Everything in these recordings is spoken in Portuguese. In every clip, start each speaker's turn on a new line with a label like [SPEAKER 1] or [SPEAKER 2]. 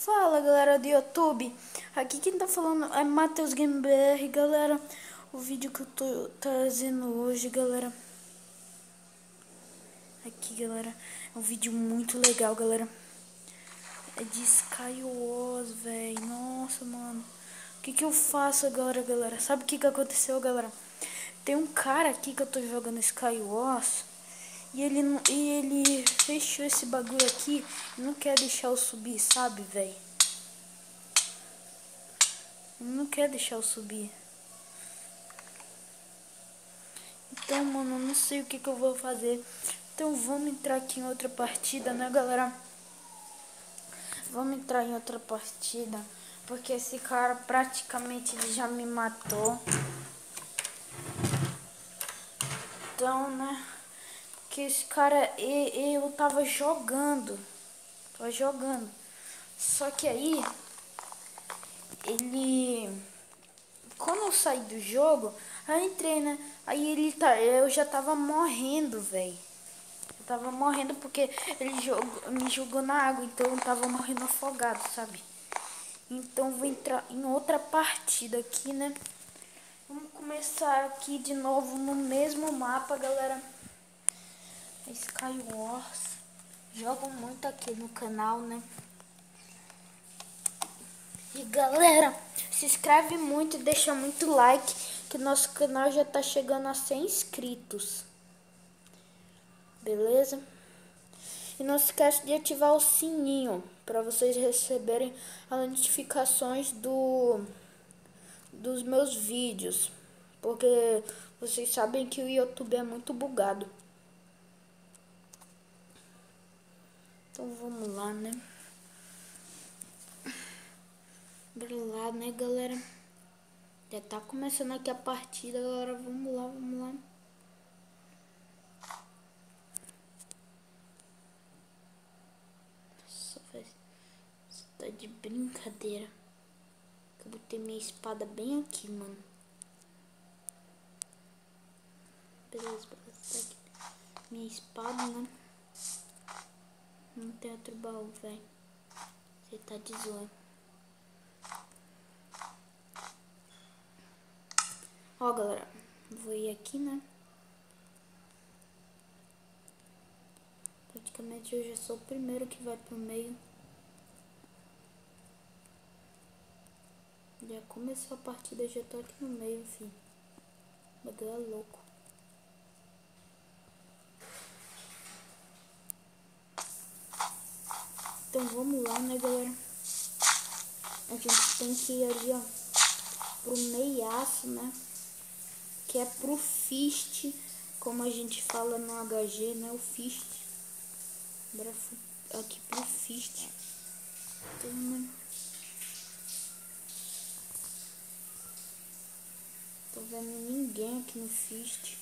[SPEAKER 1] Fala galera do YouTube, aqui quem tá falando é Matheus Game BR, galera. O vídeo que eu tô trazendo hoje, galera, aqui galera, é um vídeo muito legal, galera. É de Skywars, velho. Nossa, mano, o que eu faço agora, galera? Sabe o que aconteceu, galera? Tem um cara aqui que eu tô jogando Skywars e ele fechou esse bagulho aqui e não quer deixar eu subir, sabe, velho? Não quer deixar eu subir. Então, mano, eu não sei o que eu vou fazer. Então vamos entrar aqui em outra partida, né, galera? Vamos entrar em outra partida. Porque esse cara praticamente ele já me matou. Então, né? Que esse cara, eu tava jogando. Só que aí, quando eu saí do jogo, aí eu entrei, né? Aí eu já tava morrendo, velho. Eu tava morrendo porque me jogou na água, então eu tava morrendo afogado, sabe? Então vou entrar em outra partida aqui, né? Vamos começar aqui de novo no mesmo mapa, galera. Skywars. Jogo muito aqui no canal, né? E galera, se inscreve muito e deixa muito like, que nosso canal já tá chegando a 100 inscritos. Beleza? E não se esqueça de ativar o sininho para vocês receberem as notificações dos meus vídeos. Porque vocês sabem que o YouTube é muito bugado. Então vamos lá, né? Bora lá, né, galera? Já tá começando aqui a partida, galera. Vamos lá, vamos lá. Nossa, velho. Você tá de brincadeira. Eu botei minha espada bem aqui, mano. Beleza, tá aqui. Minha espada, né? Não tem outro baú, velho. Você tá de zoando. Ó, galera. Vou ir aqui, né? Praticamente eu já sou o primeiro que vai pro meio. Já começou a partida, já tô aqui no meio, filho. O bagulho é louco. Então vamos lá, né, galera? A gente tem que ir ali, ó, pro meiaço, né? Que é pro fist, como a gente fala no HG, né? O fist. Bora aqui pro fist. Então, né? Tô vendo ninguém aqui no fist.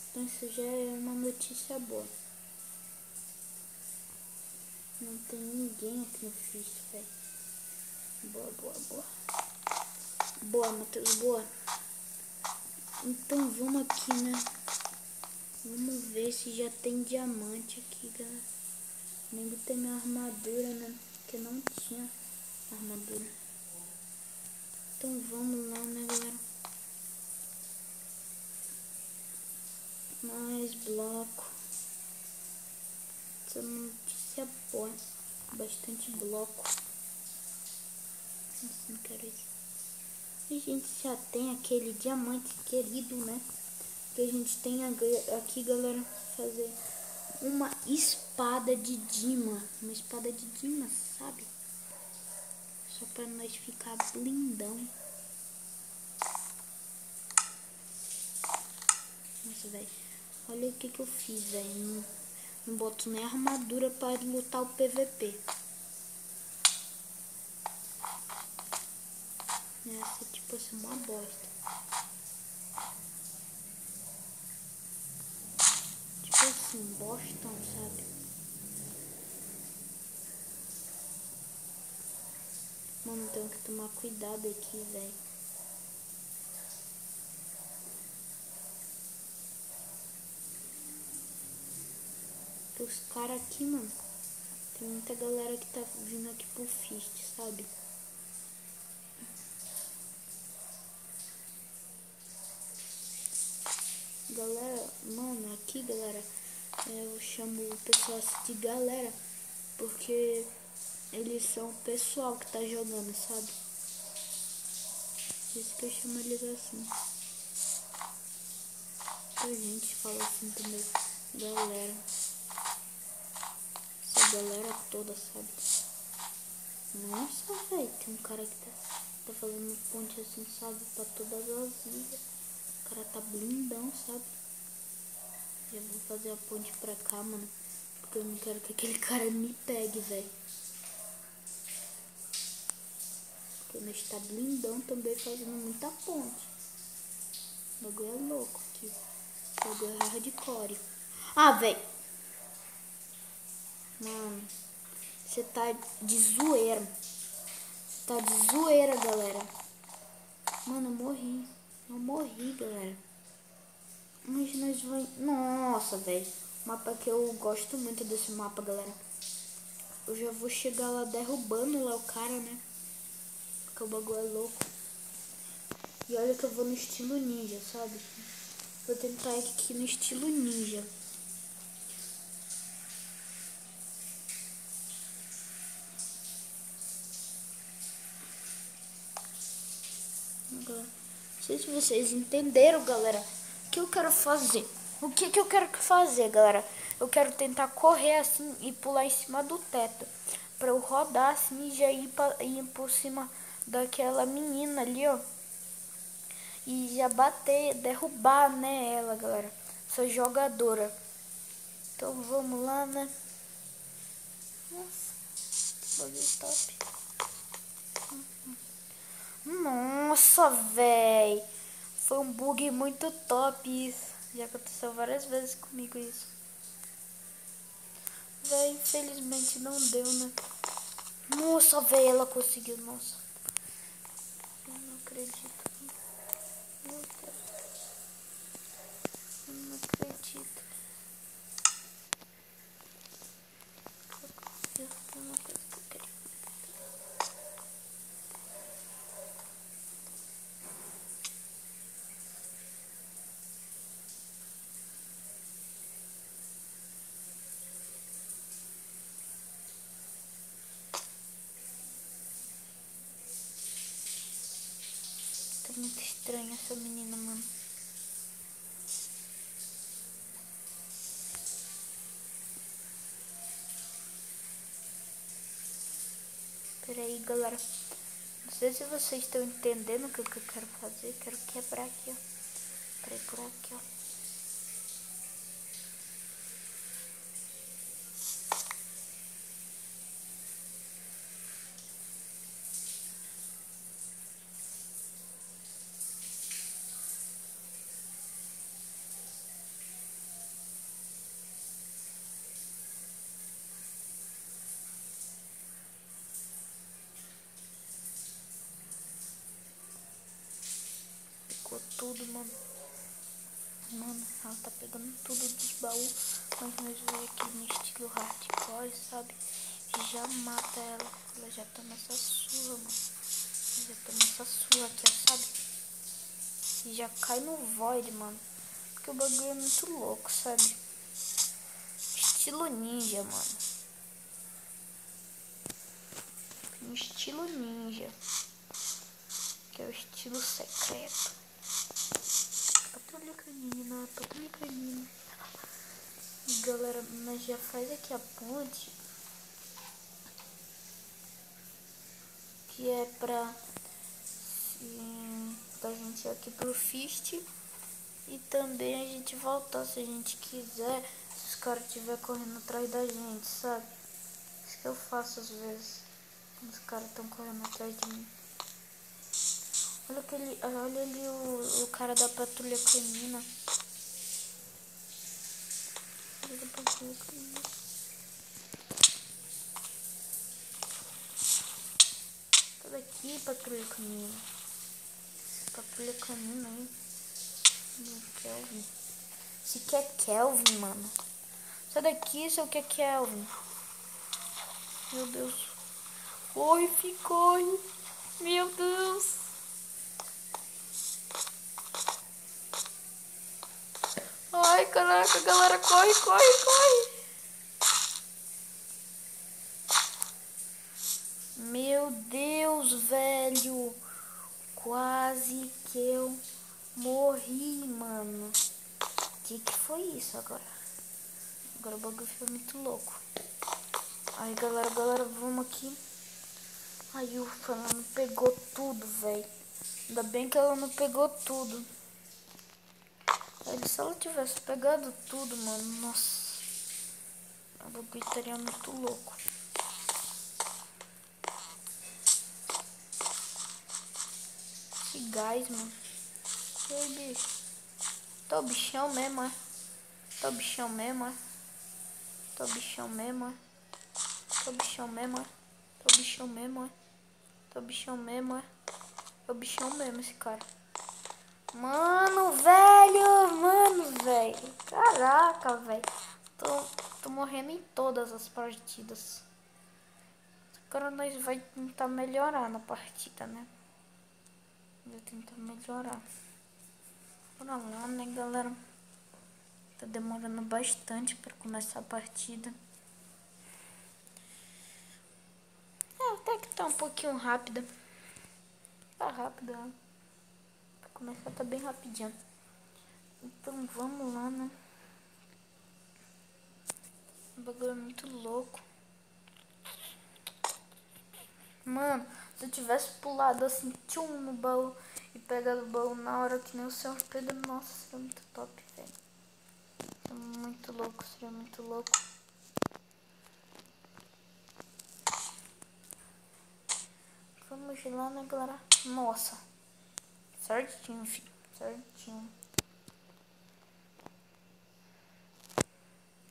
[SPEAKER 1] Então isso já é uma notícia boa. Não tem ninguém aqui no fist, velho. Boa, boa, boa. Boa, Matheus, boa. Então vamos aqui, né? Vamos ver se já tem diamante aqui, galera. Nem botei minha armadura, né? Porque não tinha armadura. Então vamos lá, né, galera? Mais bloco. Essa notícia boa. Bastante bloco. Nossa, não quero isso. E a gente já tem aquele diamante querido, né? Que a gente tem aqui, galera. Fazer uma espada de Dima. Uma espada de Dima, sabe? Só pra nós ficar blindão. Nossa, velho. Olha o que eu fiz, velho. Não boto nem armadura pra lutar o PVP. Essa tipo assim, uma bosta. Tipo assim, bostão, sabe? Mano, tenho que tomar cuidado aqui, velho. Os caras aqui, mano. Tem muita galera que tá vindo aqui pro Fist, sabe? Galera, mano, aqui, galera, eu chamo o pessoal assim de galera, porque eles são o pessoal que tá jogando, sabe? Por isso que eu chamo eles assim. A gente fala assim também, galera. Essa galera toda, sabe? Nossa, velho, tem um cara que tá fazendo ponte assim, sabe? Pra todas as ilhas. O cara tá blindão, sabe? Já vou fazer a ponte pra cá, mano. Porque eu não quero que aquele cara me pegue, velho. Porque nós tá blindão também fazendo muita ponte. O bagulho é louco aqui. O bagulho é hardcore. Ah, velho. Mano, você tá de zoeira. Você tá de zoeira, galera. Mano, eu morri, galera. Mas nós vamos... Nossa, velho. Mapa que eu gosto muito desse mapa, galera. Eu já vou chegar lá derrubando lá o cara, né? Porque o bagulho é louco. E olha que eu vou no estilo ninja, sabe? Vou tentar aqui no estilo ninja. Não sei se vocês entenderam, galera. O que eu quero fazer? O que eu quero fazer, galera? Eu quero tentar correr assim e pular em cima do teto. Pra eu rodar assim e já ir por cima daquela menina ali, ó. E já bater, derrubar, né, ela, galera. Essa jogadora. Então vamos lá, né? Nossa, que bagulho top. Nossa, véi. Foi um bug muito top isso. Já aconteceu várias vezes comigo isso. Véi, infelizmente não deu, né? Nossa, véi, ela conseguiu, nossa. Eu não acredito. Meu Deus. Eu não acredito. É uma coisa que eu quero. Tá muito estranha essa menina, mano. Pera aí, galera. Não sei se vocês estão entendendo o que eu quero fazer. Quero quebrar aqui, ó. Peraí, por aqui, ó. Pegou tudo, mano. Mano, ela tá pegando tudo dos baús. Mas nós vamos aqui no estilo hardcore, sabe? E já mata ela. Ela já toma essa surra, mano. Já toma essa surra aqui, ó, sabe? E já cai no void, mano. Porque o bagulho é muito louco, sabe? Estilo ninja, mano. No estilo ninja. Que é o estilo secreto. Patrulha canina, patrulha canina. E galera, nós já faz aqui a ponte. Que é pra gente ir aqui pro Fist. E também a gente voltar se a gente quiser. Se os caras estiverem correndo atrás da gente, sabe? Isso que eu faço às vezes. Os caras estão correndo atrás de mim. Olha ali o cara da patrulha canina. Olha da patrulha canina. Sai daqui, patrulha canina. Patrulha canina aí. Kelvin. Esse aqui é Kelvin, mano. Sai daqui, seu que é Kelvin. Meu Deus. Corre, fi, corre. Meu Deus. Ai, caraca, galera, corre, corre, corre. Meu Deus, velho. Quase que eu morri, mano. Que foi isso agora? Agora o bagulho foi muito louco. Aí, galera, vamos aqui. Aí, ufa, ela não pegou tudo, velho. Ainda bem que ela não pegou tudo. Se ela tivesse pegado tudo, mano, nossa. O bagulho estaria muito louco. Que gás, mano. E aí, bicho? Tô bichão mesmo, é? Tô bichão mesmo, é? Tô bichão mesmo, é? Tô bichão mesmo, é? Tô bichão mesmo, é? Tô bichão mesmo, é? Tô bichão mesmo esse cara. Mano, velho. Caraca, velho. Tô morrendo em todas as partidas. Agora nós vai tentar melhorar na partida, né? Vou tentar melhorar. Bora lá, né, galera? Tá demorando bastante pra começar a partida. Até que tá um pouquinho rápida. Tá rápida, né? Pra começar tá bem rapidinho. Então vamos lá, né? O bagulho é muito louco. Mano, se eu tivesse pulado assim, tchum, no baú e pegado o baú na hora que nem o Senhor Pedro, nossa, seria muito top, velho. Seria muito louco, seria muito louco. Vamos lá, né, galera? Nossa. Certinho, filho. Certinho.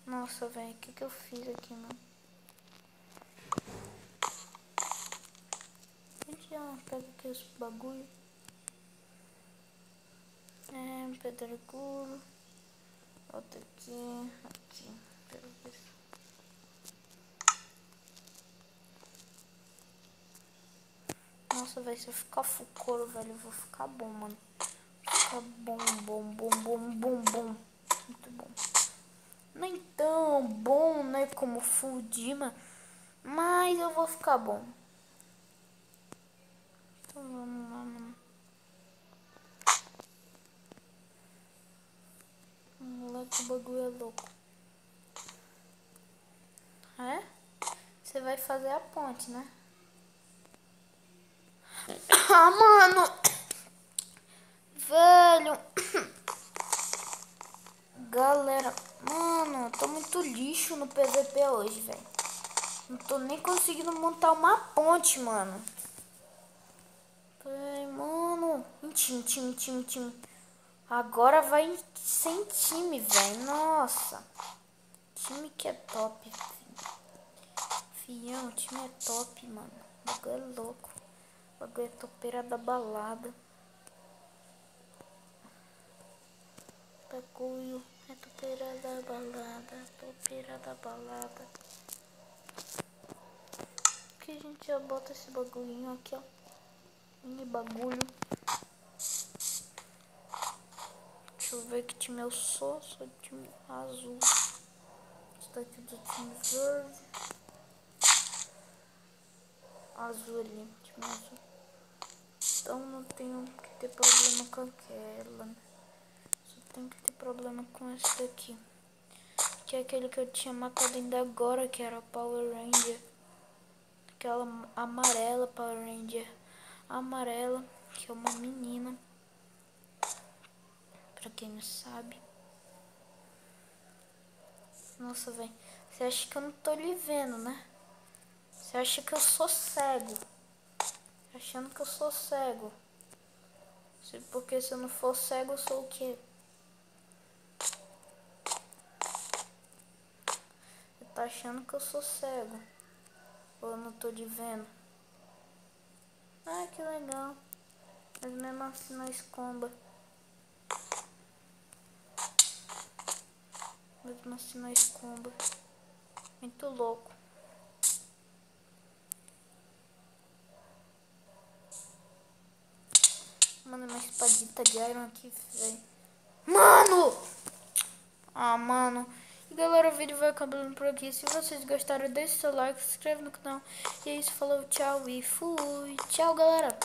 [SPEAKER 1] Nossa, velho, o que eu fiz aqui, mano? A gente já pega aqui os bagulho. Pedregulho. Outro aqui. Aqui. Nossa, velho, se eu ficar fucoro, velho, eu vou ficar bom, mano. Ficar bom. Muito bom. Nem tão bom, né, como Fudima, mas eu vou ficar bom. Então vamos lá, mano. Vamos lá que o bagulho é louco. É? Você vai fazer a ponte, né? Ah, mano! Velho! Galera, mano, eu tô muito lixo no PVP hoje, velho. Não tô nem conseguindo montar uma ponte, mano. Ai, mano. Time. Agora vai sem time, velho. Nossa. Time que é top, filho. Fião, o time é top, mano. O bagulho é louco. O bagulho é topeira da balada. Bagulho é topeira da balada. Topeira da balada. Aqui a gente já bota esse bagulhinho aqui, ó. Mini bagulho. Deixa eu ver que time eu sou. Sou time azul. Esse daqui do time verde. Azul ali, time azul. Então não tenho que ter problema com aquela. Só tenho que ter problema com esse daqui. Que é aquele que eu tinha matado ainda agora, que era a Power Ranger. Aquela amarela Power Ranger. Amarela, que é uma menina. Pra quem não sabe. Nossa, velho. Você acha que eu não tô lhe vendo, né? Você acha que eu sou cego? Achando que eu sou cego. Porque se eu não for cego, eu sou o quê? Você tá achando que eu sou cego? Ou eu não tô lhe vendo? Ah, que legal. Mas mesmo assim nós comba. Mesmo assim nós comba. Muito louco. Mano, uma espadita de iron aqui, velho. Mano! Ah, mano. E galera, o vídeo vai acabando por aqui. Se vocês gostaram, deixe seu like, se inscreve no canal. E é isso, falou, tchau e fui. Tchau, galera.